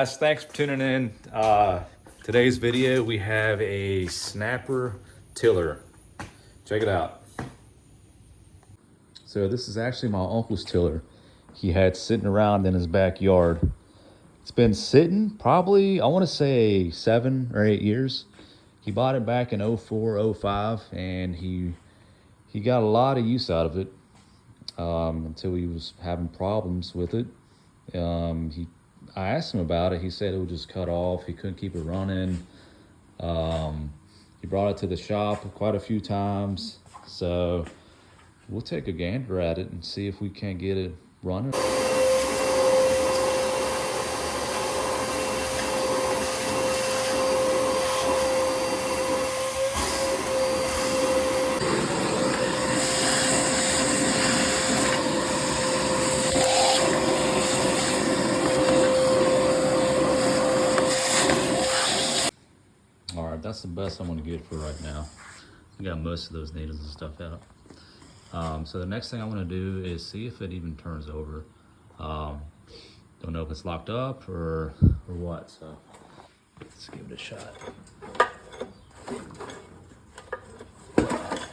guys, thanks for tuning in. Today's video, we have a snapper tiller. Check it out. So this is actually my uncle's tiller. He had sitting around in his backyard. It's been sitting probably, I want to say 7 or 8 years. He bought it back in 04, 05, and he got a lot of use out of it until he was having problems with it. I asked him about it. He said it would just cut off. He couldn't keep it running. He brought it to the shop quite a few times. So we'll take a gander at it and see if we can't get it running. All right, that's the best I'm gonna get for right now. I got most of those needles and stuff out. So the next thing I want to do is see if it even turns over. Don't know if it's locked up or what, so let's give it a shot.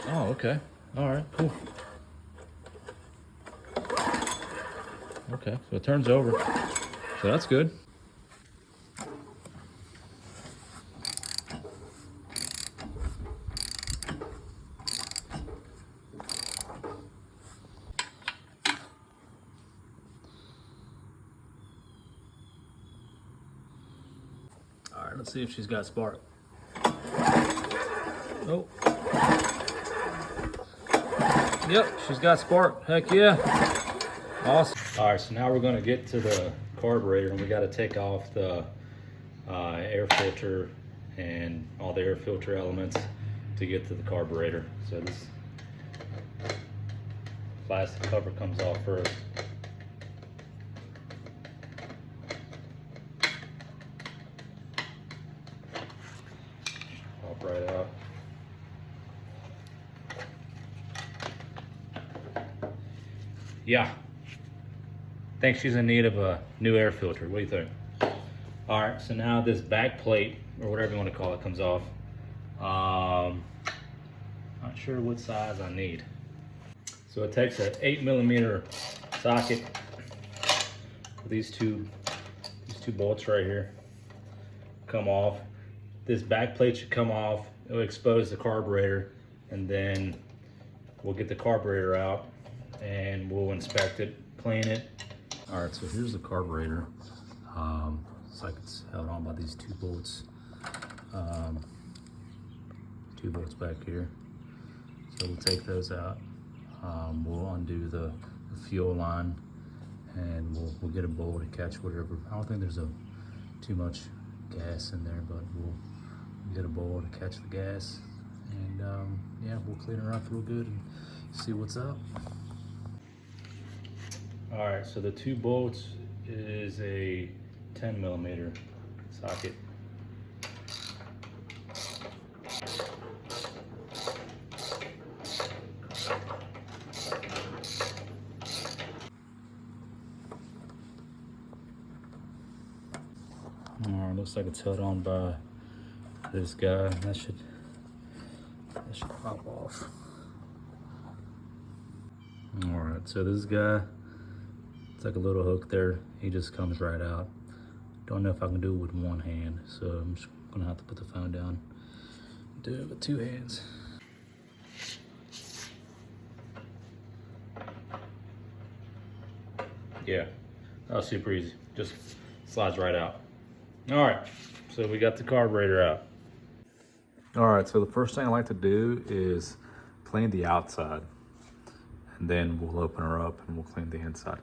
Oh, okay. All right, cool. Okay, so it turns over. So that's good. All right, let's see if she's got spark. Oh. Yep, she's got spark. Heck yeah. Awesome. All right, so now we're gonna get to the carburetor, and we gotta take off the air filter and all the air filter elements to get to the carburetor. So this plastic cover comes off first. Pop right out. Yeah. Think she's in need of a new air filter. What do you think? All right, so now this back plate, or whatever you want to call it, comes off. Not sure what size I need. So it takes an 8mm socket with these two bolts right here. Come off. This back plate should come off. It'll expose the carburetor, and then we'll get the carburetor out and we'll inspect it, clean it. All right, so here's the carburetor. It's like it's held on by these 2 bolts. 2 bolts back here. So we'll take those out. We'll undo the fuel line, and we'll get a bowl to catch whatever. I don't think there's too much gas in there, but we'll get a bowl to catch the gas, and yeah, we'll clean her up real good and see what's up. All right, so the 2 bolts is a 10mm socket. All right, looks like it's held on by this guy. That should pop off. All right, so this guy, it's like a little hook there. He just comes right out. Don't know if I can do it with one hand, so I'm just gonna have to put the phone down. Do it with 2 hands. Yeah, that was super easy. Just slides right out. All right, so we got the carburetor out. All right, so the first thing I like to do is clean the outside, and then we'll open her up and we'll clean the inside.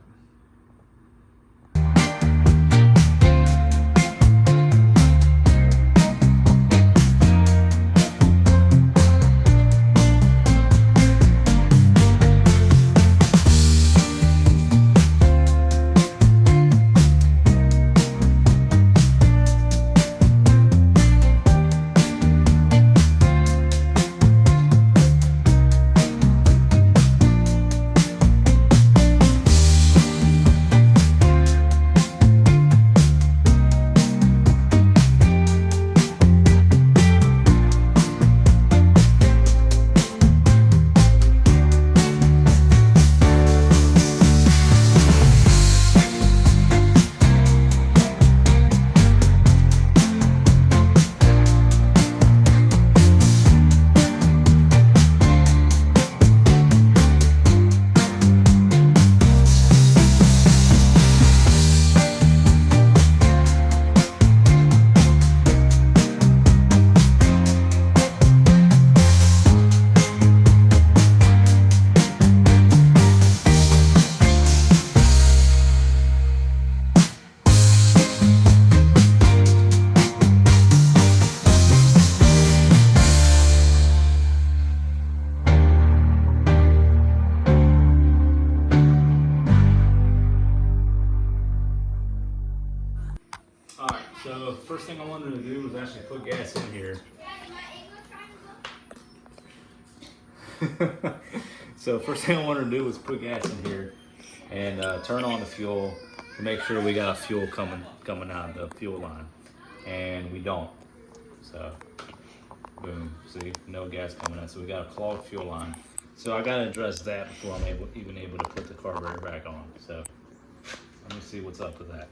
So first thing I wanted to do was actually put gas in here. So first thing I wanted to do was put gas in here and turn on the fuel to make sure we got fuel coming out of the fuel line, and we don't. So boom, see, no gas coming out. So we got a clogged fuel line. So I gotta address that before I'm even able to put the carburetor back on. So let me see what's up with that.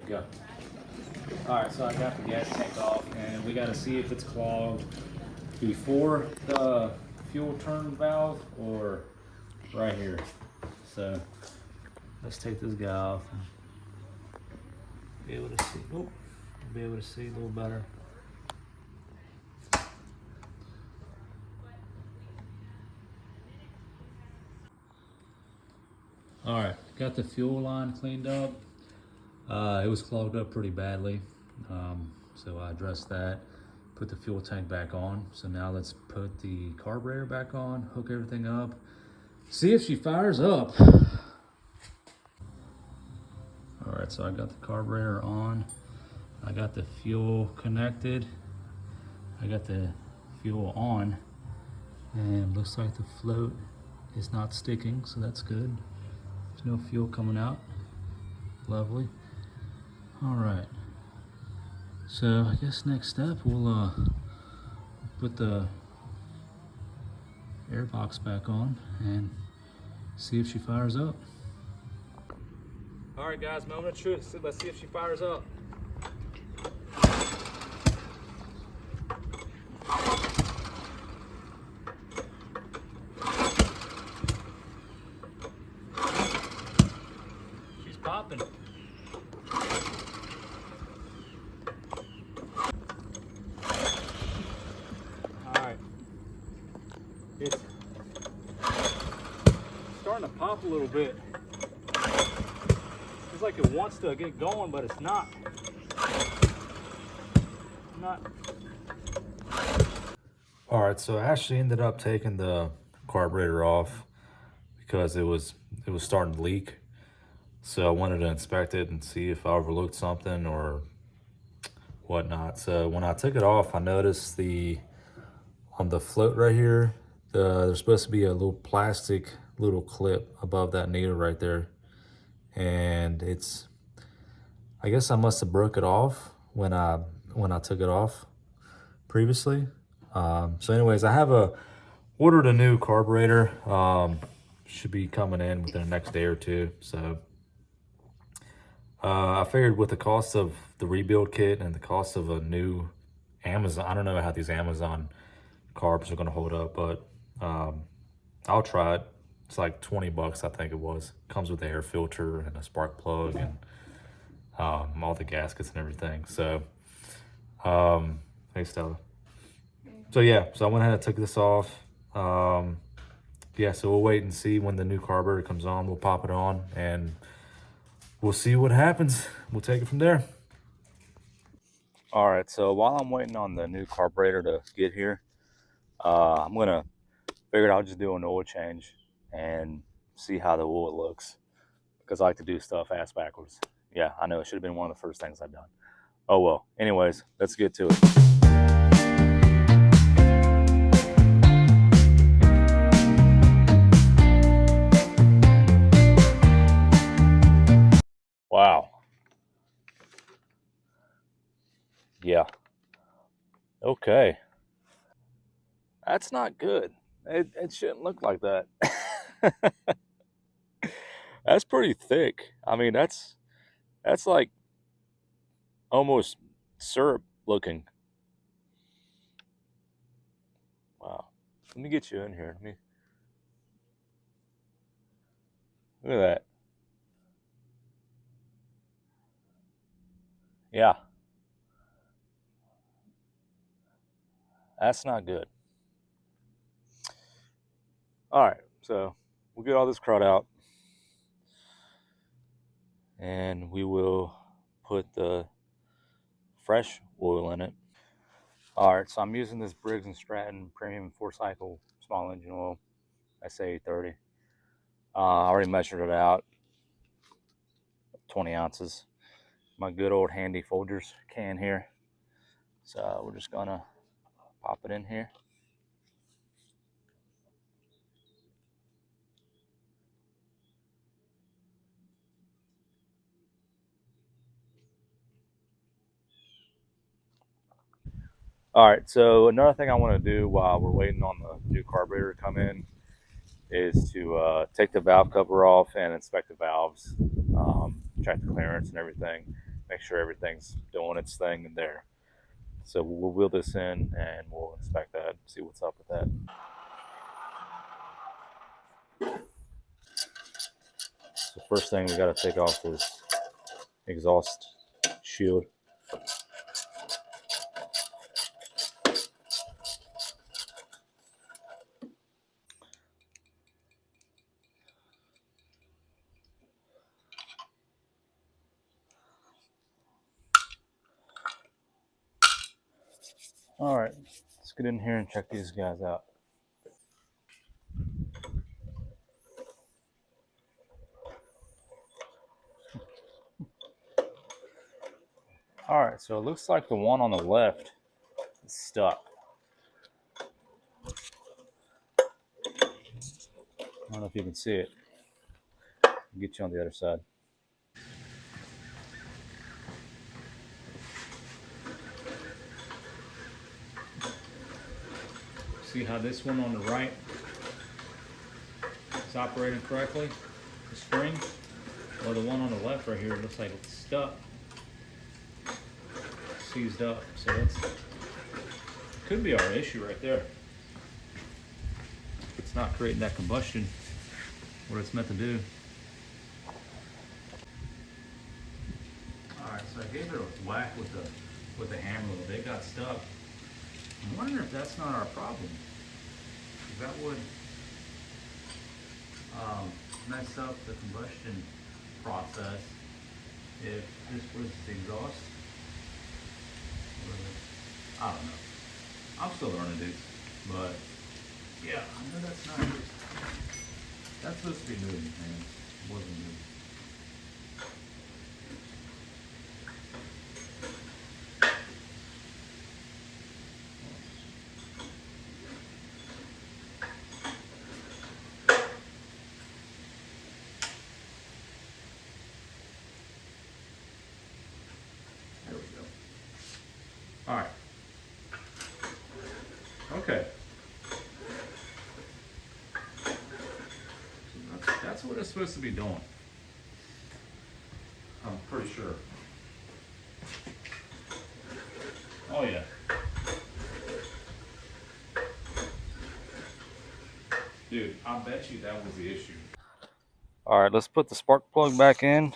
Go. All right, so I got the gas tank off, and we got to see if it's clogged before the fuel turn valve or right here. So let's take this guy off and be able to see. Oh, be able to see a little better. All right, got the fuel line cleaned up. It was clogged up pretty badly, so I addressed that, put the fuel tank back on. So now let's put the carburetor back on, hook everything up, see if she fires up. All right, so I got the carburetor on, I got the fuel connected, I got the fuel on, and looks like the float is not sticking, so that's good. There's no fuel coming out. Lovely. All right, so I guess next step we'll put the air box back on and see if she fires up. All right, guys, moment of truth. Let's see if she fires up. She's popping. All right. It's starting to pop a little bit. It's like it wants to get going, but it's not. All right, so I actually ended up taking the carburetor off because it was starting to leak. So I wanted to inspect it and see if I overlooked something or whatnot. So when I took it off, I noticed on the float right here, there's supposed to be a little plastic little clip above that needle right there. And I guess I must have broke it off when I took it off previously. So anyways, I have ordered a new carburetor. Should be coming in within the next day or two. So I figured with the cost of the rebuild kit and the cost of a new Amazon, I don't know how these Amazon carbs are going to hold up, but I'll try it. It's like 20 bucks, I think it was. Comes with the air filter and a spark plug and all the gaskets and everything. So, hey Stella. So yeah, so I went ahead and took this off. Yeah, so we'll wait and see when the new carburetor comes on. We'll pop it on and we'll see what happens. We'll take it from there. All right, so while I'm waiting on the new carburetor to get here, I'm gonna figure I'll just do an oil change and see how the oil looks, because I like to do stuff ass backwards. Yeah, I know it should have been one of the first things I've done. Oh well. Anyways, let's get to it. Wow. Yeah. Okay. That's not good. It shouldn't look like that. That's pretty thick. I mean, that's like almost syrup looking. Wow. Let me get you in here. Look at that. Yeah, that's not good. All right, so we'll get all this crud out, and we will put the fresh oil in it. All right, so I'm using this Briggs & Stratton Premium 4-cycle small engine oil, SA30. I already measured it out, 20 ounces. My good old handy Folgers can here. So we're just gonna pop it in here. All right, so another thing I want to do while we're waiting on the new carburetor to come in is to take the valve cover off and inspect the valves, check the clearance and everything, make sure everything's doing its thing in there. So we'll wheel this in and we'll inspect that, see what's up with that. So first thing we got to take off this exhaust shield. All right, let's get in here and check these guys out. All right, so it looks like the one on the left is stuck. I don't know if you can see it. I'll get you on the other side. See how this one on the right is operating correctly, the spring? Well, the one on the left right here looks like it's stuck, seized up. So that's could be our issue right there. It's not creating that combustion, what it's meant to do. All right, so I gave it a whack with the hammer. They got stuck. I'm wondering if that's not our problem. That would mess up the combustion process if this was the exhaust. I don't know. I'm still learning, dudes. But yeah, I know that's not good. That's supposed to be new, man. It wasn't new. There we go. All right. Okay. So that's what it's supposed to be doing. I'm pretty sure. Oh yeah. Dude, I bet you that was the issue. All right, let's put the spark plug back in.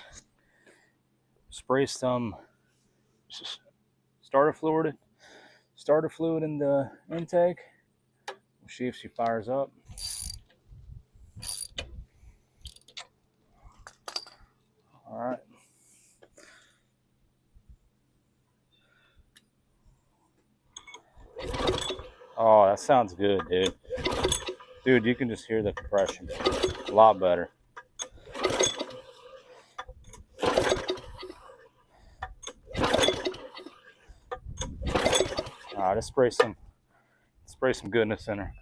Spray some starter fluid in the intake. We'll see if she fires up. All right. Oh, that sounds good, dude. Dude, you can just hear the compression. A lot better. All right, let's spray some goodness in her.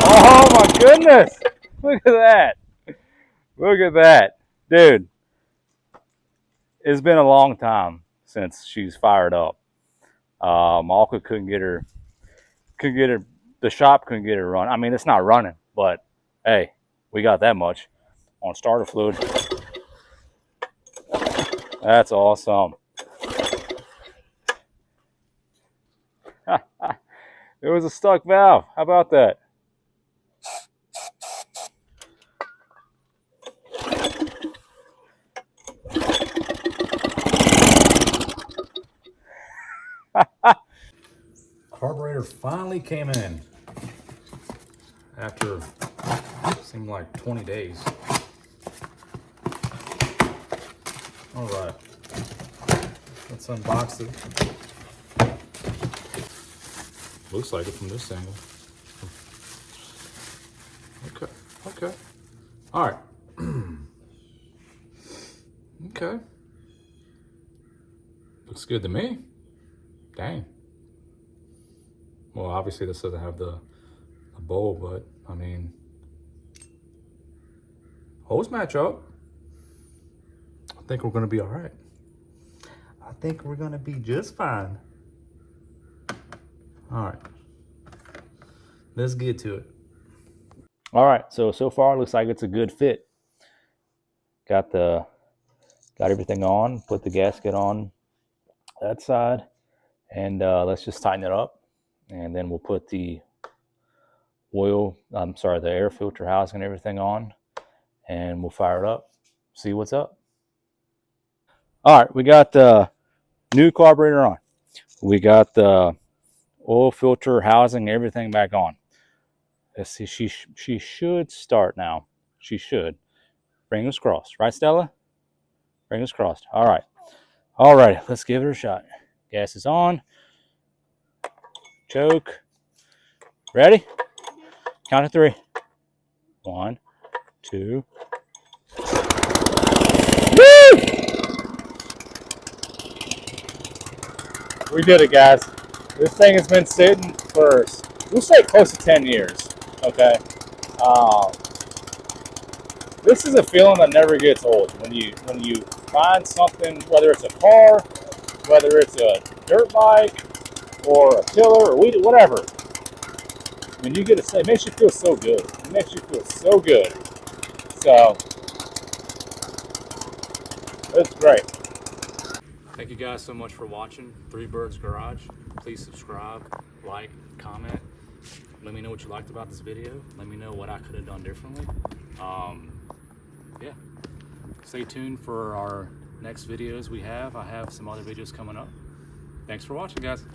Oh my goodness! Look at that! Look at that, dude. It's been a long time since she's fired up. Malka couldn't get her. The shop couldn't get her run. I mean, it's not running, but hey, we got that much on starter fluid. That's awesome. was a stuck valve. How about that? Carburetor finally came in after seemed like 20 days. All right, let's unbox it. Looks like it from this angle. Okay, okay. All right. Okay. Looks good to me. Dang. Well, obviously this doesn't have the bowl, but I mean, hose match up. I think we're gonna be all right. I think we're gonna be just fine. All right, let's get to it. All right, so far it looks like it's a good fit. Got everything on, put the gasket on that side, and let's just tighten it up, and then we'll put the the air filter housing and everything on, and we'll fire it up, see what's up. All right, we got the new carburetor on. We got the oil filter housing, everything back on. Let's see, she should start now. She should. Fingers crossed, right, Stella? Fingers crossed. All right. All right, let's give it a shot. Gas is on. Choke. Ready? Count to 3. 1, 2. Woo! We did it, guys. This thing has been sitting for, we'll say, close to 10 years. Okay. This is a feeling that never gets old. When you find something, whether it's a car, whether it's a dirt bike, or a tiller, or whatever. When you get it makes you feel so good. It makes you feel so good. So it's great. Thank you guys so much for watching Three Birds Garage. Please subscribe, like, comment. Let me know what you liked about this video. Let me know what I could have done differently. Yeah. Stay tuned for our next videos we have. I have some other videos coming up. Thanks for watching, guys.